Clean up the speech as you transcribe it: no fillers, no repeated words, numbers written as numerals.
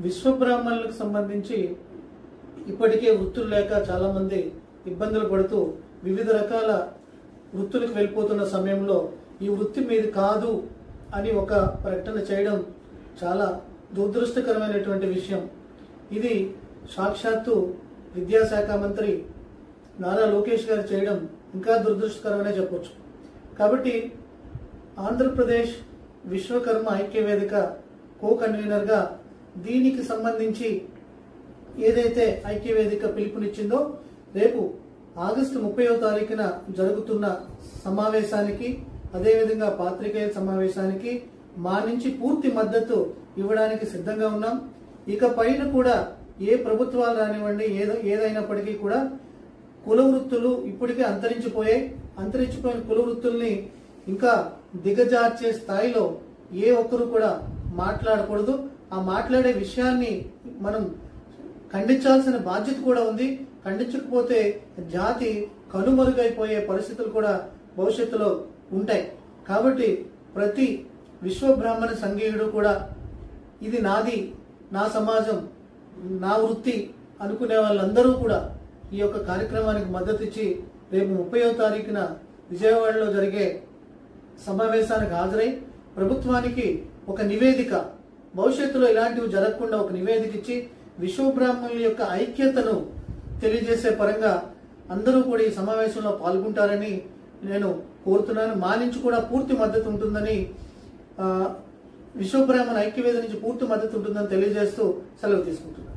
విశ్వబ్రాహ్మణులకు సంబంధించి ఇప్పటికే వృత్తులు లేక చాలా మంది ఇబ్బందులు పడుతూ వివిధ రకాల వృత్తులకు వెళ్ళిపోతున్న సమయంలో ఈ వృత్తి మీది కాదు అని ఒక ప్రకటన చేయడం చాలా దురదృష్టకరమైనటువంటి విషయం. ఇది సాక్షాత్తు విద్యాశాఖ మంత్రి నారా లోకేష్ గారు చేయడం ఇంకా దురదృష్టకరమనే చెప్పొచ్చు. కాబట్టి ఆంధ్రప్రదేశ్ విశ్వకర్మ ఐక్యవేదిక కో కన్వీనర్గా దీనికి సంబంధించి ఏదైతే ఐక్యవేదిక పిలుపునిచ్చిందో రేపు ఆగస్టు 30వ తారీఖున జరుగుతున్న సమావేశానికి, అదేవిధంగా పాత్రికేయుల సమావేశానికి మా నుంచి పూర్తి మద్దతు ఇవ్వడానికి సిద్ధంగా ఉన్నాం. ఇక పైన కూడా ఏ ప్రభుత్వాలు రానివ్వండి, ఏదైనప్పటికీ కూడా కుల వృత్తులు ఇప్పటికే అంతరించిపోయిన కుల వృత్తుల్ని ఇంకా దిగజార్చే స్థాయిలో ఏ ఒక్కరు కూడా మాట్లాడకూడదు. ఆ మాట్లాడే విషయాన్ని మనం ఖండించాల్సిన బాధ్యత కూడా ఉంది. ఖండించకపోతే జాతి కనుమరుగైపోయే పరిస్థితులు కూడా భవిష్యత్తులో ఉంటాయి. కాబట్టి ప్రతి విశ్వబ్రాహ్మణ సంఘీయుడు కూడా ఇది నాది, నా సమాజం, నా వృత్తి అనుకునే వాళ్ళందరూ కూడా ఈ యొక్క కార్యక్రమానికి మద్దతు ఇచ్చి రేపు 30వ తారీఖున విజయవాడలో జరిగే సమావేశానికి హాజరై ప్రభుత్వానికి ఒక నివేదిక, భవిష్యత్తులో ఇలాంటివి జరగకుండా ఒక నివేదిక ఇచ్చి విశ్వబ్రాహ్మణుల యొక్క ఐక్యతను తెలియజేసే పరంగా అందరూ కూడా ఈ సమావేశంలో పాల్గొంటారని నేను కోరుతున్నాను. మా నుంచి కూడా పూర్తి మద్దతు ఉంటుందని, విశ్వబ్రాహ్మణ ఐక్యవేదిక నుంచి పూర్తి మద్దతు ఉంటుందని తెలియజేస్తూ సెలవు తీసుకుంటున్నాను.